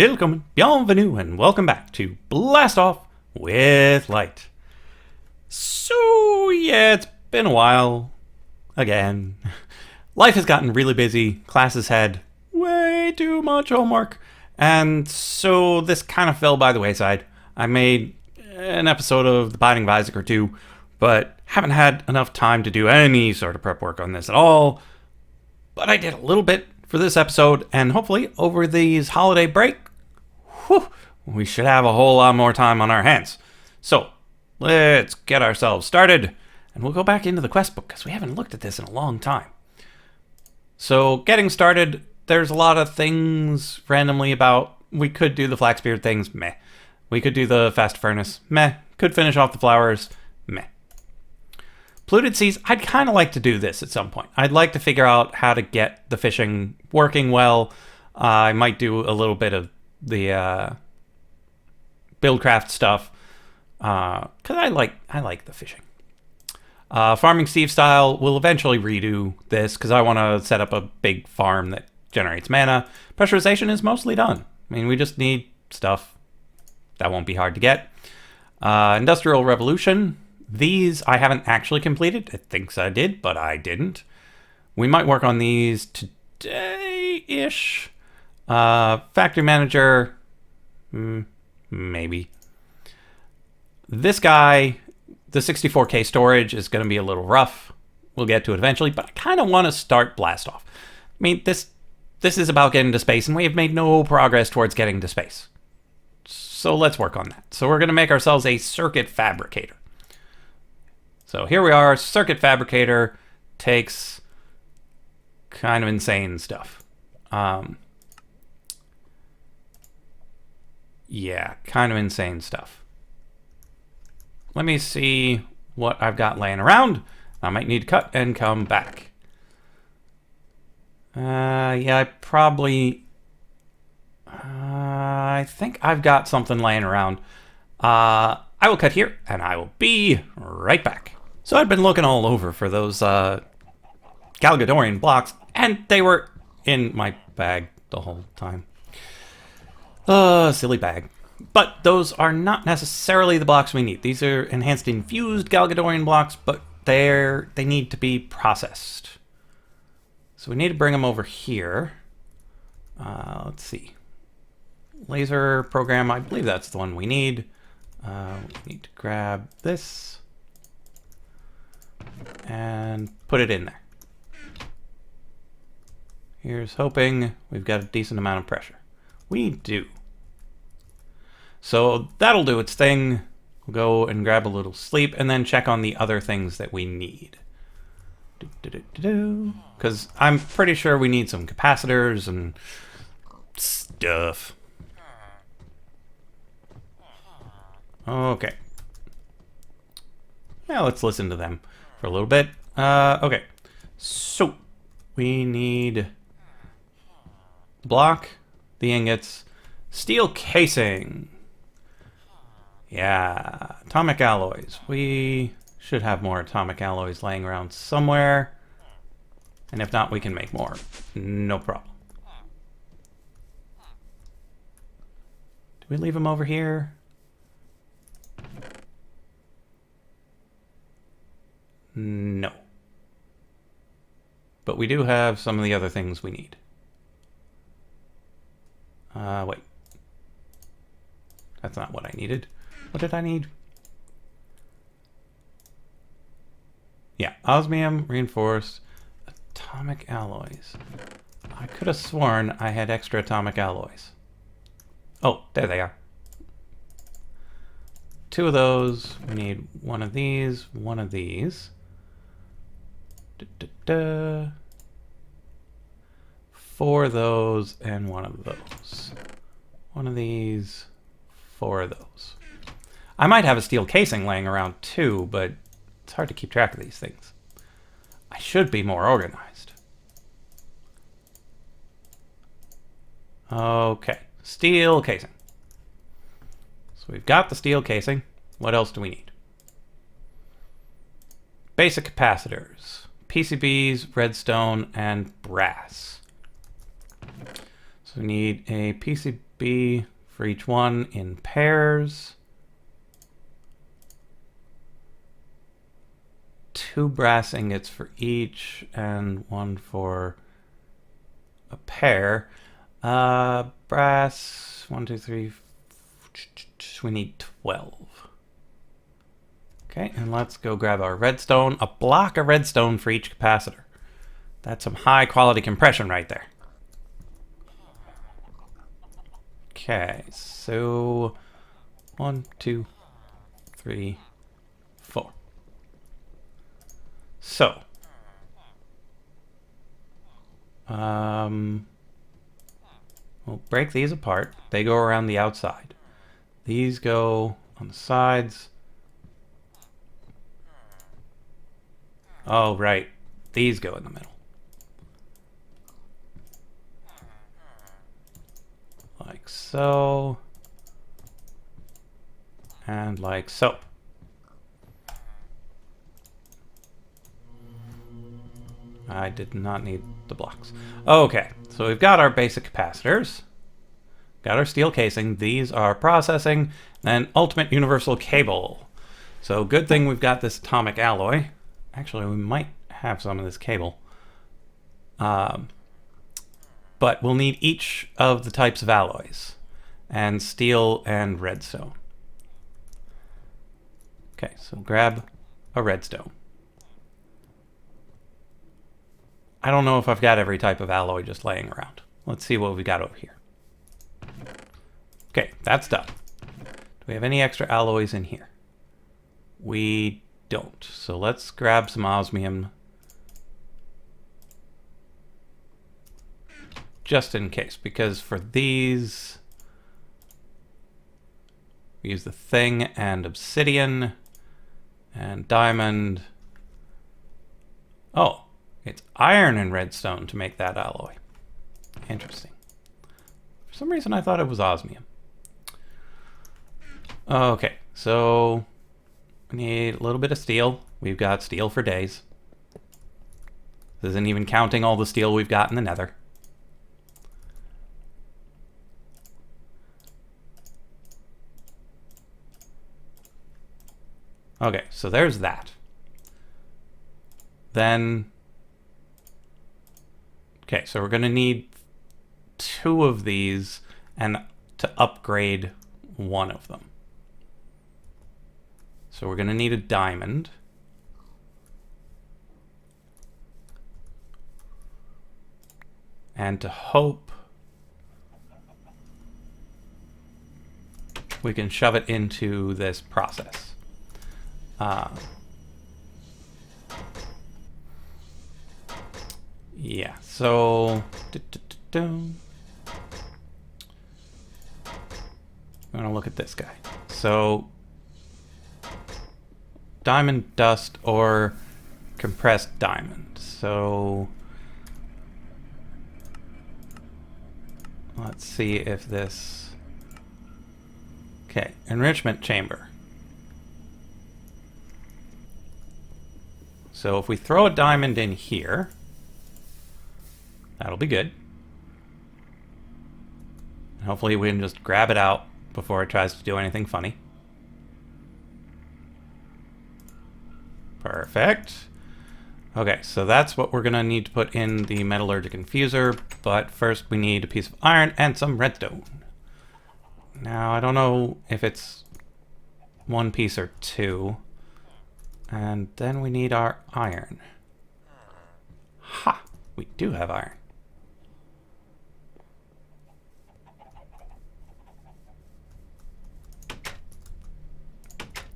Willkommen, bienvenue, and welcome back to Blast Off with Light. So, yeah, it's been a while. Again. Life has gotten really busy. Classes had way too much homework. And so this kind of fell by the wayside. I made an episode of The Binding of Isaac or two, but haven't had enough time to do any sort of prep work on this at all. But I did a little bit for this episode, and hopefully over these holiday break, we should have a whole lot more time on our hands. So let's get ourselves started, and we'll go back into the quest book because we haven't looked at this in a long time. So getting started, there's a lot of things randomly about. We could do the Flaxbeard things, meh. We could do the Fast Furnace, meh. Could finish off the flowers, meh. Polluted Seas, I'd kind of like to do this at some point. I'd like to figure out how to get the fishing working well. I might do a little bit of the buildcraft stuff because I like the fishing. Farming Steve style, we'll eventually redo this because I want to set up a big farm that generates mana. Pressurization is mostly done. I mean, we just need stuff. That won't be hard to get. Industrial Revolution. These I haven't actually completed. It thinks I did, but I didn't. We might work on these today-ish. Factory Manager, maybe. This guy, the 64K storage is going to be a little rough. We'll get to it eventually, but I kind of want to start Blast Off. I mean, this is about getting to space, and we have made no progress towards getting to space. So let's work on that. So we're going to make ourselves a circuit fabricator. So here we are. Circuit fabricator takes kind of insane stuff. Yeah, kind of insane stuff. Let me see what I've got laying around. I might need to cut and come back. Yeah, I think I've got something laying around. I will cut here, and I will be right back. So I'd been looking all over for those Galgadorian blocks, and they were in my bag the whole time. Silly bag. But those are not necessarily the blocks we need. These are enhanced infused Galgadorian blocks, but they need to be processed. So we need to bring them over here. Let's see. Laser program, I believe that's the one we need. We need to grab this and put it in there. Here's hoping we've got a decent amount of pressure. We do. So that'll do its thing. We'll go and grab a little sleep and then check on the other things that we need. Because I'm pretty sure we need some capacitors and stuff. Okay. Now let's listen to them for a little bit. Okay. So we need the block, the ingots, steel casing. Yeah, atomic alloys. We should have more atomic alloys laying around somewhere. And if not, we can make more. No problem. Do we leave them over here? No. But we do have some of the other things we need. Wait. That's not what I needed. What did I need? Yeah, osmium, reinforced, atomic alloys. I could have sworn I had extra atomic alloys. Oh, there they are. 2 of those. We need one of these, one of these. 4 of those and 1 of those. 1 of these, 4 of those. I might have a steel casing laying around too, but it's hard to keep track of these things. I should be more organized. Okay, steel casing. So we've got the steel casing. What else do we need? Basic capacitors, PCBs, redstone, and brass. So we need a PCB be for each one in pairs. 2 brass ingots for each, and 1 for a pair. Brass, 1, 2, 3. We need 12. Okay, and let's go grab our redstone. A block of redstone for each capacitor. That's some high quality compression right there. Okay, so 1, 2, 3, 4. So, we'll break these apart. They go around the outside. These go on the sides. Oh, right. These go in the middle. Like so. And like so. I did not need the blocks. Okay, so we've got our basic capacitors. Got our steel casing. These are processing. And ultimate universal cable. So good thing we've got this atomic alloy. Actually, we might have some of this cable. But we'll need each of the types of alloys. And steel and redstone. Okay, so grab a redstone. I don't know if I've got every type of alloy just laying around. Let's see what we got over here. Okay, that's done. Do we have any extra alloys in here? We don't. So let's grab some osmium. Just in case, because for these, we use the thing and obsidian and diamond. Oh, it's iron and redstone to make that alloy. Interesting. For some reason I thought it was osmium. Okay, so we need a little bit of steel. We've got steel for days. This isn't even counting all the steel we've got in the nether. Okay, so there's that. Then, okay, so we're going to need 2 of these and to upgrade 1 of them. So we're going to need a diamond. And to hope we can shove it into this process. Yeah, so I'm gonna look at this guy. So diamond dust or compressed diamond. So let's see if this... Okay, enrichment chamber. So if we throw a diamond in here, that'll be good. Hopefully we can just grab it out before it tries to do anything funny. Perfect. Okay, so that's what we're gonna need to put in the metallurgic infuser, but first we need a piece of iron and some redstone. Now, I don't know if it's 1 piece or 2. And then we need our iron. Ha! We do have iron.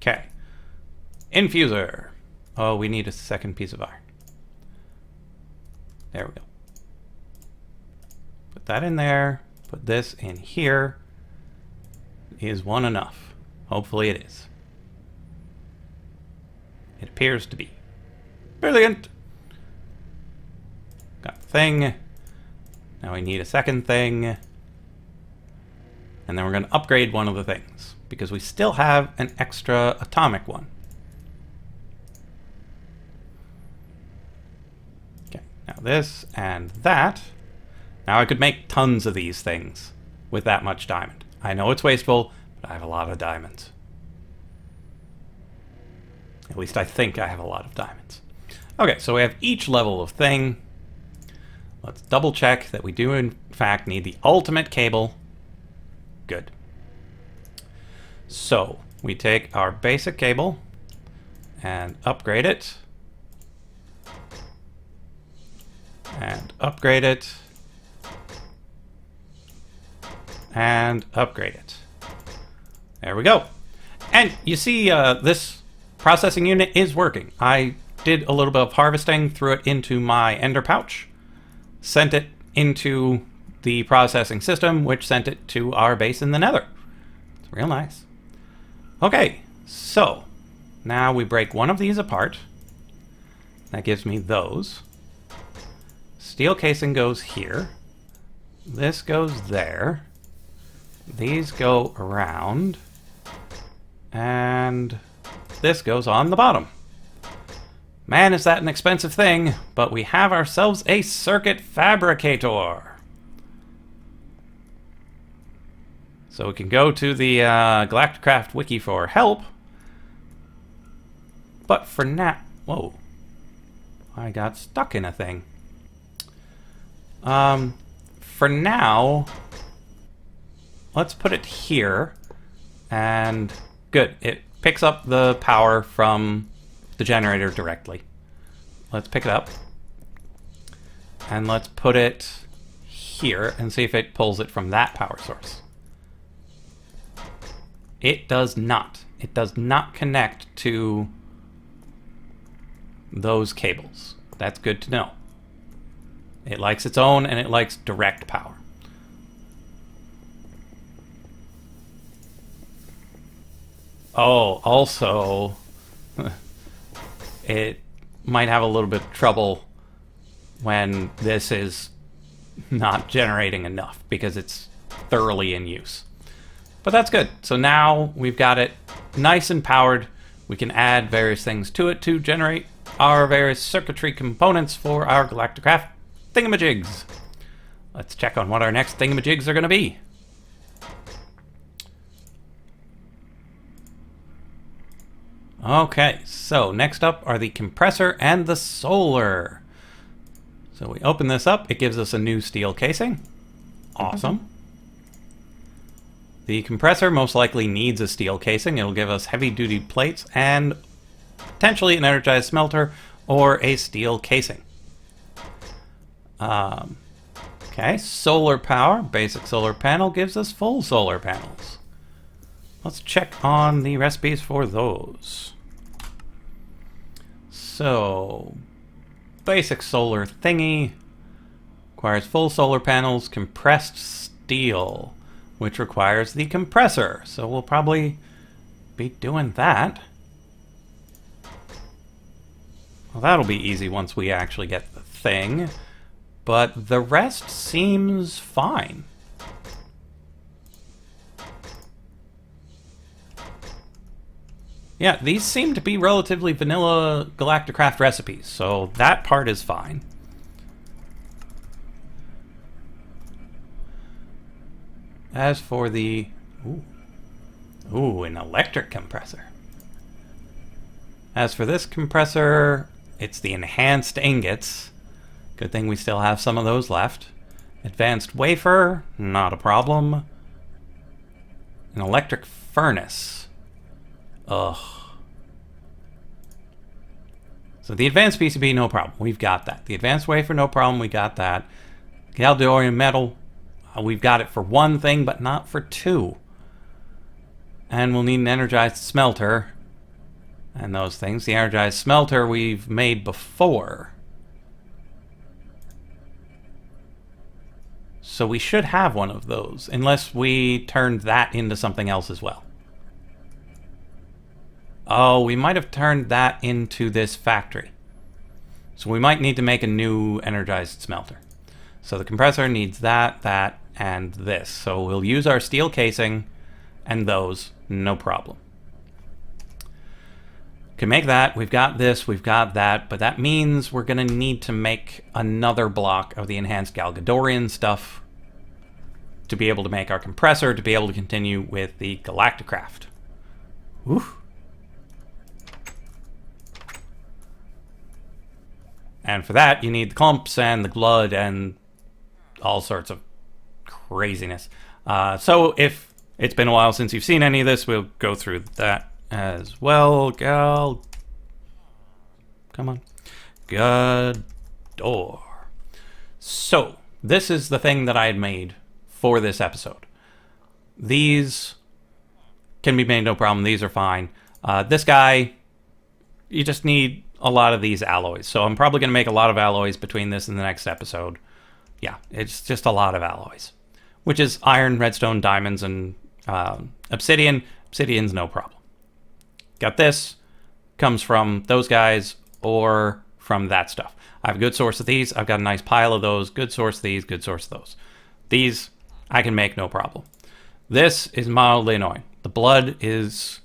Okay. Infuser. Oh, we need a second piece of iron. There we go. Put that in there. Put this in here. Is 1 enough? Hopefully it is. It appears to be. Brilliant! Got the thing. Now we need a second thing. And then we're going to upgrade 1 of the things, because we still have an extra atomic one. Okay, now this and that. Now I could make tons of these things. with that much diamond. I know it's wasteful, but I have a lot of diamonds. At least I think I have a lot of diamonds. Okay, so we have each level of thing. Let's double check that we do in fact need the ultimate cable. Good. So we take our basic cable and upgrade it. And upgrade it. And upgrade it. There we go. And you see this processing unit is working. I did a little bit of harvesting, threw it into my ender pouch, sent it into the processing system, which sent it to our base in the nether. It's real nice. Okay, so now we break one of these apart. That gives me those. Steel casing goes here. This goes there. These go around. And this goes on the bottom. Man, is that an expensive thing, but we have ourselves a circuit fabricator. So we can go to the Galacticraft wiki for help. But for now... Whoa. I got stuck in a thing. For now, let's put it here. And good. It picks up the power from the generator directly. Let's pick it up. And let's put it here and see if it pulls it from that power source. It does not. It does not connect to those cables. That's good to know. It likes its own, and it likes direct power. Oh, also, it might have a little bit of trouble when this is not generating enough because it's thoroughly in use. But that's good. So now we've got it nice and powered. We can add various things to it to generate our various circuitry components for our Galacticraft thingamajigs. Let's check on what our next thingamajigs are going to be. Okay, so next up are the compressor and the solar. So we open this up, it gives us a new steel casing. Awesome. The compressor most likely needs a steel casing. It'll give us heavy-duty plates and potentially an energized smelter or a steel casing. Okay, solar power. Basic solar panel gives us full solar panels. Let's check on the recipes for those. So, basic solar thingy requires full solar panels, compressed steel, which requires the compressor. So we'll probably be doing that. Well, that'll be easy once we actually get the thing. But the rest seems fine. Yeah, these seem to be relatively vanilla Galacticraft recipes, so that part is fine. As for the... Ooh, an electric compressor. As for this compressor, it's the enhanced ingots. Good thing we still have some of those left. Advanced wafer, not a problem. An electric furnace. Ugh. So the advanced PCB, no problem. We've got that. The advanced wafer, no problem. We got that. Caldorium metal, we've got it for one thing, but not for two. And we'll need an energized smelter. And those things. The energized smelter we've made before. So we should have one of those, unless we turned that into something else as well. Oh, we might have turned that into this factory. So we might need to make a new energized smelter. So the compressor needs that, that, and this. So we'll use our steel casing and those, no problem. Can make that, we've got this, we've got that, but that means we're gonna need to make another block of the enhanced Galgadorian stuff. to be able to make our compressor, to be able to continue with the Galacticraft. Oof. And for that, you need the clumps and the blood and all sorts of craziness. So if it's been a while since you've seen any of this, we'll go through that as well. Gal. Come on. Good door. So this is the thing that I had made for this episode. These can be made no problem. These are fine. This guy, you just need a lot of these alloys. So I'm probably going to make a lot of alloys between this and the next episode. Yeah, it's just a lot of alloys, which is iron, redstone, diamonds, and obsidian. Obsidian's no problem. Got this. Comes from those guys or from that stuff. I have a good source of these. I've got a nice pile of those. Good source of these. Good source of those. These I can make no problem. This is mildly annoying. The blood is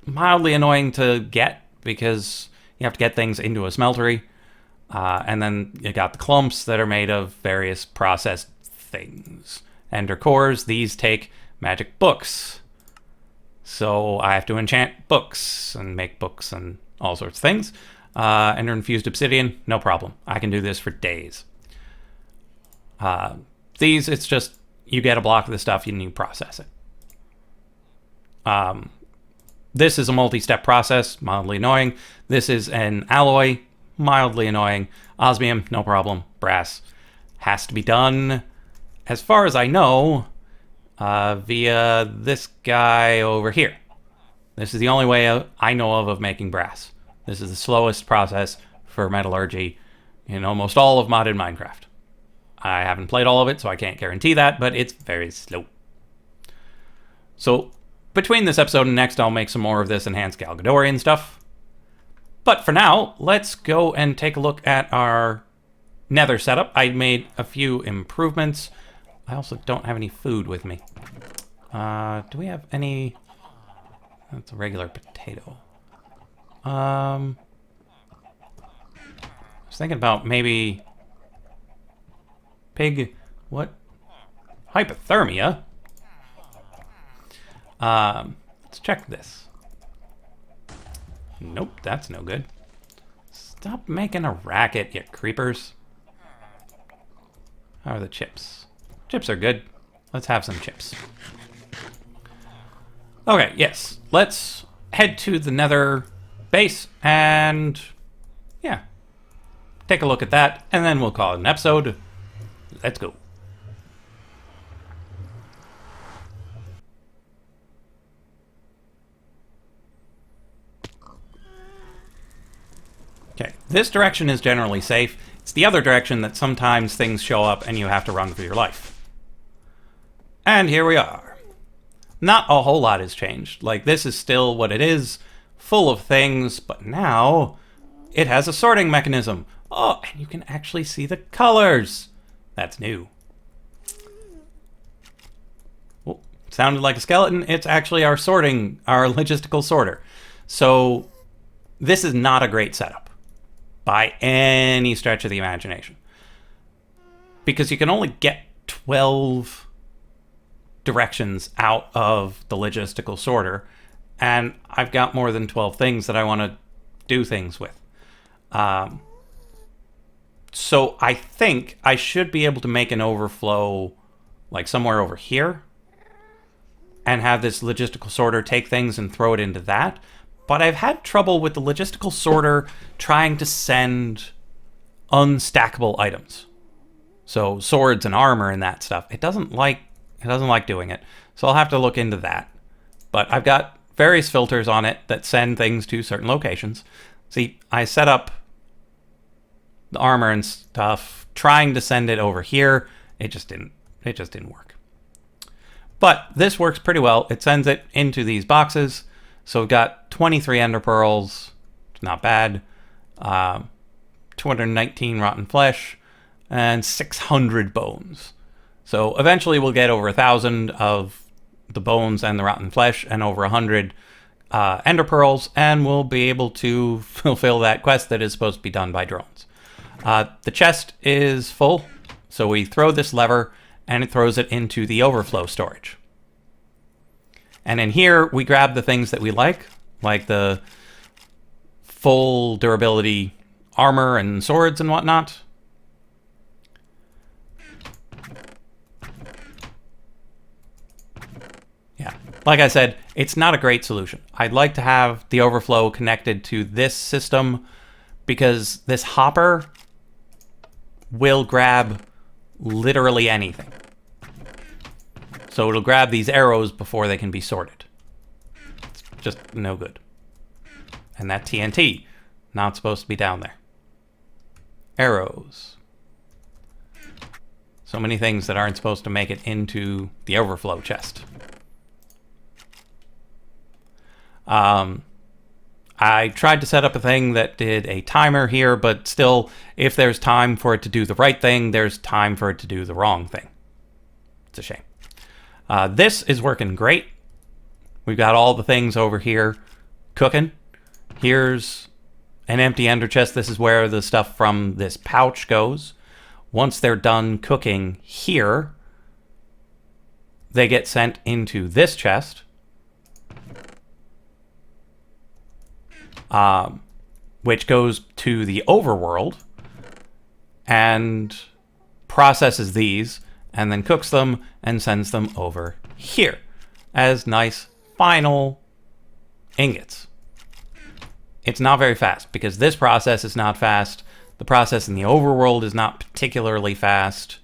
mildly annoying to get because you have to get things into a smeltery. And then you got the clumps that are made of various processed things. Ender cores, these take magic books. So I have to enchant books and make books and all sorts of things. Ender infused obsidian, no problem. I can do this for days. These, it's just, you get a block of the stuff and you process it. This is a multi-step process, mildly annoying. This is an alloy, mildly annoying. Osmium, no problem. Brass has to be done, as far as I know, via this guy over here. This is the only way I know of making brass. This is the slowest process for metallurgy in almost all of modded Minecraft. I haven't played all of it, so I can't guarantee that, but it's very slow. So between this episode and next, I'll make some more of this enhanced Galgadorian stuff. But for now, let's go and take a look at our nether setup. I made a few improvements. I also don't have any food with me. Do we have any? That's a regular potato. I was thinking about maybe pig. What? Hypothermia? Let's check this. Nope, that's no good. Stop making a racket, you creepers. How are the chips? Chips are good. Let's have some chips. Okay, yes. Let's head to the nether base and, yeah, take a look at that, and then we'll call it an episode. Let's go. Okay, this direction is generally safe. It's the other direction that sometimes things show up and you have to run for your life. And here we are. Not a whole lot has changed. Like, this is still what it is, full of things, but now it has a sorting mechanism. Oh, and you can actually see the colors. That's new. Well, sounded like a skeleton. It's actually our sorting, our logistical sorter. So this is not a great setup by any stretch of the imagination, because you can only get 12 directions out of the logistical sorter, and I've got more than 12 things that I want to do things with. So I think I should be able to make an overflow like somewhere over here and have this logistical sorter take things and throw it into that. But I've had trouble with the logistical sorter trying to send unstackable items. So swords and armor and that stuff. It doesn't like doing it. So I'll have to look into that. But I've got various filters on it that send things to certain locations. See, I set up the armor and stuff trying to send it over here. It just didn't work. But this works pretty well. It sends it into these boxes. So we've got 23 ender pearls, not bad, 219 rotten flesh, and 600 bones. So eventually we'll get over 1,000 of the bones and the rotten flesh, and over 100 ender pearls, and we'll be able to fulfill that quest that is supposed to be done by drones. The chest is full, so we throw this lever, and it throws it into the overflow storage. And in here, we grab the things that we like the full durability armor and swords and whatnot. Yeah, like I said, it's not a great solution. I'd like to have the overflow connected to this system because this hopper will grab literally anything. So it'll grab these arrows before they can be sorted. It's just no good. And that TNT, not supposed to be down there. Arrows. So many things that aren't supposed to make it into the overflow chest. I tried to set up a thing that did a timer here, but still, if there's time for it to do the right thing, there's time for it to do the wrong thing. It's a shame. This is working great. We've got all the things over here cooking. Here's an empty ender chest. This is where the stuff from this pouch goes. Once they're done cooking here, they get sent into this chest. Which goes to the overworld and processes these and then cooks them and sends them over here as nice final ingots. It's not very fast because this process is not fast. The process in the overworld is not particularly fast.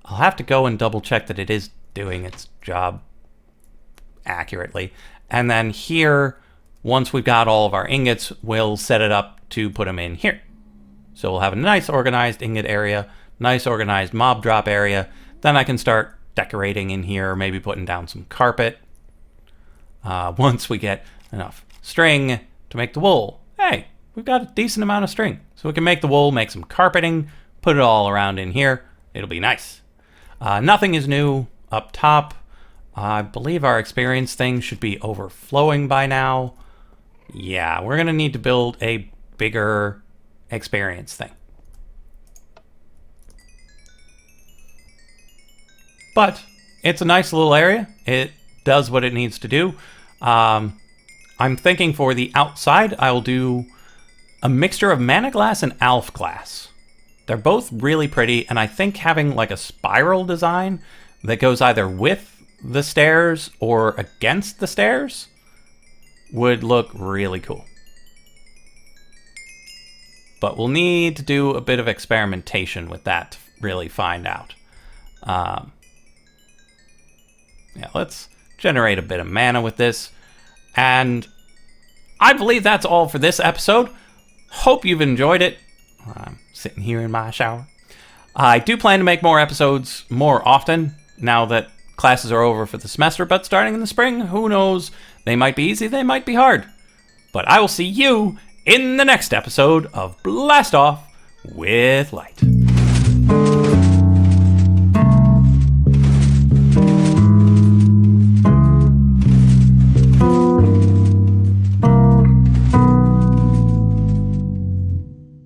I'll have to go and double check that it is doing its job accurately. And then here, once we've got all of our ingots, we'll set it up to put them in here. So we'll have a nice organized ingot area, nice organized mob drop area. Then I can start decorating in here, maybe putting down some carpet. Once we get enough string to make the wool. Hey, we've got a decent amount of string. So we can make the wool, make some carpeting, put it all around in here. It'll be nice. Nothing is new up top. I believe our experience thing should be overflowing by now. Yeah, we're going to need to build a bigger experience thing. But it's a nice little area. It does what it needs to do. I'm thinking for the outside, I'll do a mixture of mana glass and alf glass. They're both really pretty, and I think having like a spiral design that goes either with the stairs or against the stairs would look really cool. But we'll need to do a bit of experimentation with that to really find out. Yeah, let's generate a bit of mana with this. And I believe that's all for this episode. Hope you've enjoyed it. I'm sitting here in my shower. I do plan to make more episodes more often now that classes are over for the semester, but starting in the spring, who knows? They might be easy, they might be hard. But I will see you in the next episode of Blast Off with Light.